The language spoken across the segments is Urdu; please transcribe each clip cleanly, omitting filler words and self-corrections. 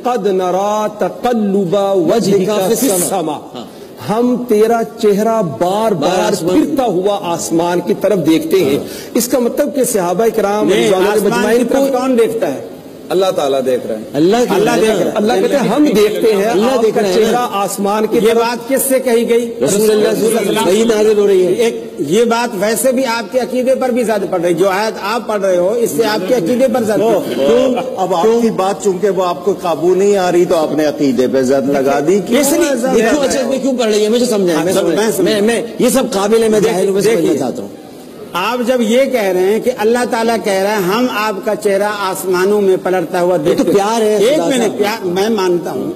قد نرا تقلب وجهك فی السماء، ہم تیرا چہرہ بار بار پھرتا ہوا آسمان کی طرف دیکھتے ہیں. اس کا مطلب کہ صحابہ کرام آسمان کی طرف کون دیکھتا ہے؟ اللہ تعالیٰ دیکھ رہے ہیں. اللہ دیکھ رہے ہیں. اللہ کہتے ہیں ہم دیکھتے ہیں. اللہ دیکھ رہے ہیں چہرہ آسمان کی. یہ بات کس سے کہی گئی؟ رسول اللہ صلی اللہ علیہ وسلم وہی نازل ہو رہی ہے. یہ بات ویسے بھی آپ کے عقیدے پر بھی زیادہ پڑ رہی ہے. جو آیت آپ پڑھ رہے ہو اس سے آپ کے عقیدے پر زیادہ. اب آپ کی بات چونکہ وہ آپ کو قابو نہیں آ رہی تو آپ نے عقیدے پہ زد لگا دی. کیوں پڑھ رہی ہے مجھے سمجھائیں. میں یہ سب قابل ہے، میں جاہل ہوں، میں سمجھنا چاہتا ہوں. آپ جب یہ کہہ رہے ہیں کہ اللہ تعالیٰ کہہ رہا ہے ہم آپ کا چہرہ آسمانوں میں پلٹتا ہوا دیکھتے ہیں، پیار ہے. ایک منٹ، میں مانتا ہوں.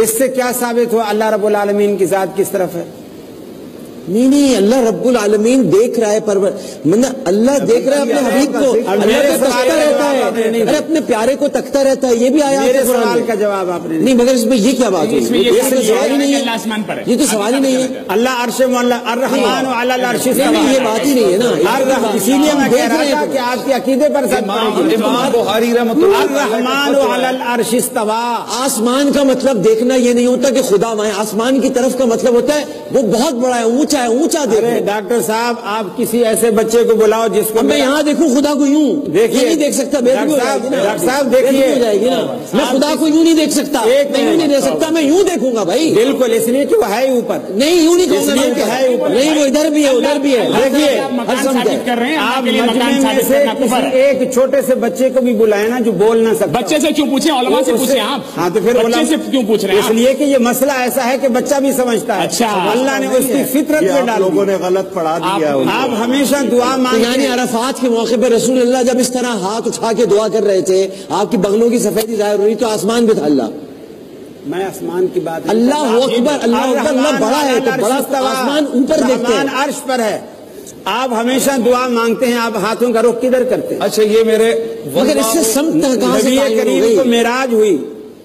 اس سے کیا ثابت ہوا اللہ رب العالمین کی ذات کس طرف ہے؟ نہیں اللہ رب العالمین دیکھ رہا ہے. اللہ دیکھ رہا ہے اپنے حبیب کو. اللہ تکتا رہتا ہے، ارے اپنے پیارے کو تکتا رہتا ہے. یہ بھی آیا میرے سوال کا جواب آپ نے نہیں. مگر اس میں یہ کیا بات ہے؟ یہ تو سوال ہی نہیں ہے. یہ تو سوال ہی نہیں ہے. اللہ عرش الرحمن علی العرش استوى، یہ بات ہی نہیں ہے نا. اسی لیے میں کہہ رہا تھا کہ آپ کے عقیدے پر امام بخاری رحمۃ اللہ الرحمن علی العرش استوى. آسمان کا مطلب دیکھنا یہ نہیں ہوتا کہ خدا وہاں. آسمان کی طرف کا مطلب ہوتا ہے وہ بہت بڑا ہے، اونچا ہے، اونچا دیکھو. ڈاکٹر صاحب آپ کسی ایسے بچے کو بلاؤ جس کو میں یہاں دیکھوں خدا کو یوں دیکھیے نہیں دیکھ سکتا. ڈاکٹر صاحب دیکھیے میں خدا کو یوں نہیں دیکھ سکتا. میں یوں نہیں دیکھ سکتا، میں یوں دیکھوں گا بھائی. بالکل، اس لیے کہ وہ ہے اوپر. نہیں یوں نہیں کہوں گا نہیں، وہ ادھر بھی ہے ادھر بھی ہے. دیکھیے آپ ایک چھوٹے سے بچے کو بھی بلائے نا جو بول نہ سکتا. بچے سے کیوں پوچھیں؟ علماء سے پوچھیں آپ. ہاں تو پھر بچے سے کیوں پوچھ رہے ہیں؟ اس لیے کہ یہ مسئلہ ایسا ہے کہ بچہ بھی سمجھتا ہے. اچھا، اللہ نے اس کی فطرت میں ڈالا. لوگوں نے غلط پڑھا دیا. آپ ہمیشہ دعا مانگیں. یعنی عرفات کے موقع پہ رسول اللہ جب اس طرح ہاتھ اٹھا کے دعا کر رہے تھے، آپ کی بغلوں کی سفیدی ظاہر ہو رہی تو آسمان بھی تھا. اللہ میں آسمان کی بات اللہ اکبر، اللہ اکبر، اللہ بڑا ہے تو بڑا آسمان اوپر دیکھتے ہیں، عرش پر ہے. آپ ہمیشہ دعا مانگتے ہیں، آپ ہاتھوں کا رخ کدھر کرتے ہیں؟ اچھا یہ میرے مگر اس سے سمت نبی کریم کو معراج ہوئی،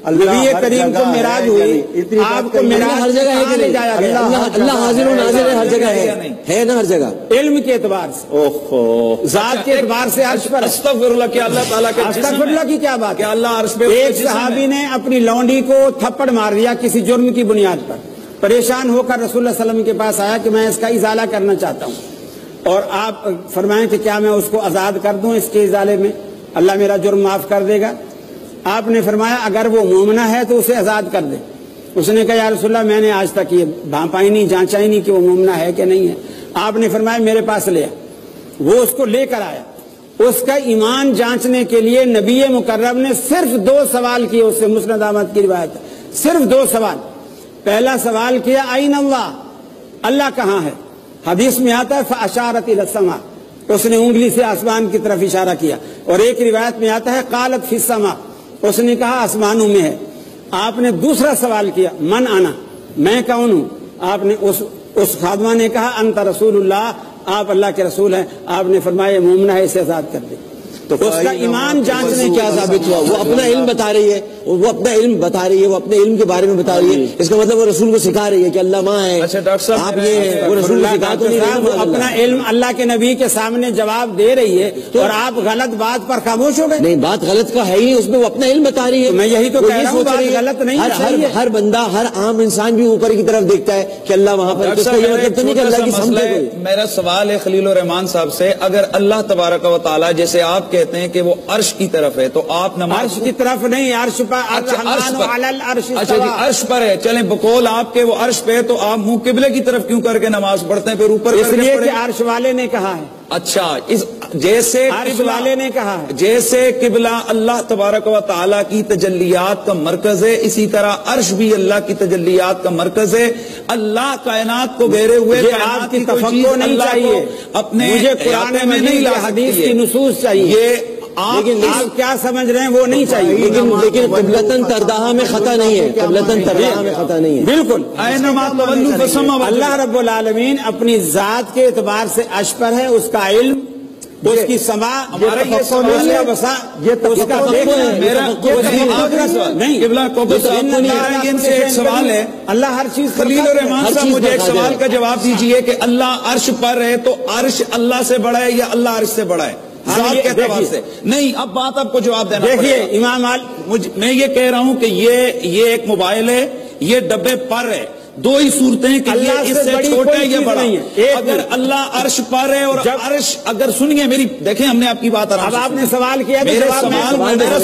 نبی کریم کو معراج ہوئی، آپ کو معراج ہر جگہ ہے کہ جایا گیا. اللہ حاضر و ناظر ہے، ہر جگہ ہے نا، ہر جگہ. علم کے اعتبار سے، ذات کے اعتبار سے عرش پر. استغفر اللہ کہ اللہ تعالیٰ کے استغفر اللہ کی کیا بات ہے؟ اللہ عرش پہ. ایک صحابی نے اپنی لونڈی کو تھپڑ مار دیا کسی جرم کی بنیاد پر. پریشان ہو کر رسول اللہ صلی اللہ علیہ وسلم کے پاس آیا کہ میں اس کا ازالہ کرنا چاہتا ہوں، اور آپ فرمائیں کہ کیا میں اس کو آزاد کر دوں؟ اس کے ازالے میں اللہ میرا جرم معاف کر دے گا. آپ نے فرمایا اگر وہ مومنہ ہے تو اسے آزاد کر دے. اس نے کہا یا رسول اللہ میں نے آج تک یہ بھانپا ہی نہیں، جانچا ہی نہیں کہ وہ مومنہ ہے کہ نہیں ہے. آپ نے فرمایا میرے پاس لے آ. وہ اس کو لے کر آیا. اس کا ایمان جانچنے کے لیے نبی مکرم نے صرف 2 سوال کیے. اس سے مسند احمد کی روایت ہے، صرف 2 سوال. پہلا سوال کیا این اللہ، اللہ کہاں ہے؟ حدیث میں آتا ہے فاشارت الی السماء، اس نے انگلی سے آسمان کی طرف اشارہ کیا. اور ایک روایت میں آتا ہے قالت فی السماء، اس نے کہا آسمانوں میں ہے. آپ نے دوسرا سوال کیا من انا، میں کون ہوں؟ آپ نے اس خادمہ نے کہا انت رسول اللہ، آپ اللہ کے رسول ہیں. آپ نے فرمایا مومنہ ہے، اسے آزاد کر دے. تو اس کا ایمان جانچنے کیا ثابت ہوا؟ وہ اپنا علم بتا رہی ہے، وہ اپنا علم بتا رہی ہے، وہ اپنے علم کے بارے میں بتا رہی ہے. اس کا مطلب وہ رسول کو سکھا رہی ہے کہ اللہ ماں ہے. اچھا ڈاکٹر صاحب آپ یہ وہ رسول کو سکھا تو نہیں رہے، اپنا علم اللہ کے نبی کے سامنے جواب دے رہی ہے اور آپ غلط بات پر خاموش ہو گئے. نہیں بات غلط کا ہے ہی، اس میں وہ اپنا علم بتا رہی ہے. میں یہی تو کہہ رہا ہوں بات غلط نہیں. ہر بندہ، ہر عام انسان بھی اوپر کی طرف دیکھتا ہے کہ اللہ وہاں پر. اس کا یہ مطلب تو نہیں کہ اللہ کی سمجھے. میرا سوال ہے خلیل الرحمان صاحب سے، اگر اللہ تبارک و تعالیٰ جیسے آپ کہتے ہیں کہ وہ عرش کی طرف ہے تو آپ نماز عرش کی طرف نہیں، عرش پر. اچھا جی عرش پر ہے، چلیں بقول آپ کے وہ عرش پہ، تو آپ منہ قبلے کی طرف کیوں کر کے نماز پڑھتے ہیں پھر اوپر؟ اس لیے کہ عرش والے نے کہا ہے. اچھا جیسے عرش والے نے کہا ہے، جیسے قبلہ اللہ تبارک و تعالیٰ کی تجلیات کا مرکز ہے، اسی طرح عرش بھی اللہ کی تجلیات کا مرکز ہے. اللہ کائنات کو گھیرے ہوئے، آپ کی تفکر نہیں چاہیے اپنے مجھے قرآن مجید یا حدیث کی نصوص چاہیے. لیکن آپ کیا سمجھ رہے ہیں وہ نہیں چاہیے. لیکن قبلتن ترداہ میں خطا نہیں ہے، قبلتن ترداہ میں خطا نہیں ہے. بالکل. اللہ رب العالمین اپنی ذات کے اعتبار سے عرش پر ہے، اس کا علم، اس کی سماع، ایک سوال ہے. اللہ ہر چیز. خلیل الرحمان صاحب مجھے ایک سوال کا جواب دیجئے کہ اللہ عرش پر ہے تو عرش اللہ سے بڑا ہے یا اللہ عرش سے بڑا ہے؟ ذات کے اعتبار سے نہیں. اب بات آپ کو جواب دینا دیکھیے امام میں یہ کہہ رہا ہوں کہ یہ ایک موبائل ہے, یہ ڈبے پر ہے, دو ہی صورتیں کہ یہ اس سے چھوٹا ہے یا بڑا ہے. اگر اللہ عرش پر ہے اور عرش, اگر سنیے میری, دیکھیں ہم نے آپ کی بات اب آپ نے سوال کیا, میرا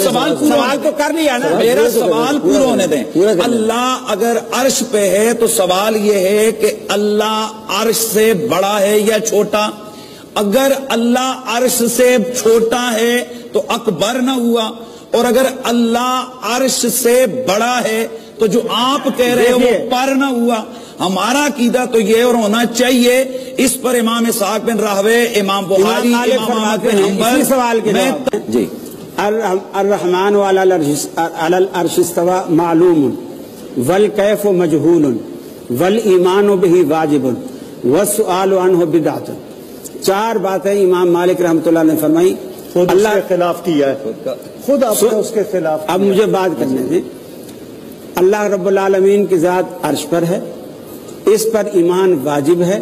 سوال تو کر لیا نا, میرا سوال پورا ہونے دیں. اللہ اگر عرش پہ ہے تو سوال یہ ہے کہ اللہ عرش سے بڑا ہے یا چھوٹا. اگر اللہ عرش سے چھوٹا ہے تو اکبر نہ ہوا, اور اگر اللہ عرش سے بڑا ہے تو جو آپ کہہ رہے ہو وہ پر نہ ہوا. ہمارا عقیدہ تو یہ اور ہونا چاہیے. اس پر امام اسحاق بن راہوے, امام بخاری, امام احمد بن حنبل سوال کے جی الرحمن علی العرش استوى معلوم والکیف مجہول والایمان بہ واجب والسؤال عنہ بدعۃ. 4 باتیں امام مالک رحمۃ اللہ نے فرمائی. اللہ کے خلاف کیا ہے, خود آپ نے اس کے خلاف. اب مجھے بات کرنے دیں. اللہ رب العالمین کی ذات عرش پر ہے, اس پر ایمان واجب ہے,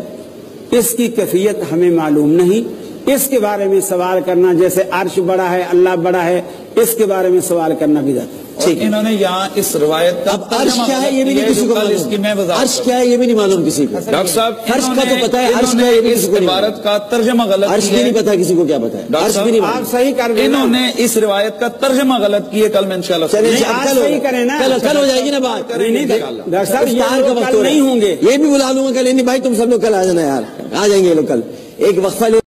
اس کی کیفیت ہمیں معلوم نہیں. اس کے بارے میں سوال کرنا, جیسے عرش بڑا ہے اللہ بڑا ہے, اس کے بارے میں سوال کرنا بھی جاتا ہے. انہوں نے یہاں اس روایت کا عرش کیا ہے یہ بھی نہیں کسی کو معلوم. عرش کیا ہے یہ بھی نہیں معلوم کسی کو. ڈاکٹر صاحب عرش کا تو پتا ہے, عرش کا یہ بھی اس عبارت کا ترجمہ غلط عرش بھی نہیں پتا کسی کو کیا پتا ہے. عرش بھی نہیں, آپ صحیح کر رہے ہیں. انہوں نے اس روایت کا ترجمہ غلط کیے. کل میں انشاءاللہ صحیح کریں نا, کل ہو جائے گی نا بات. ڈاکٹر صاحب کل نہیں ہوں گے, یہ بھی بلا لوں گا کل. نہیں بھائی تم سب لوگ کل آ جانا یار, آ جائیں گے یہ لوگ کل. ایک وقفہ لے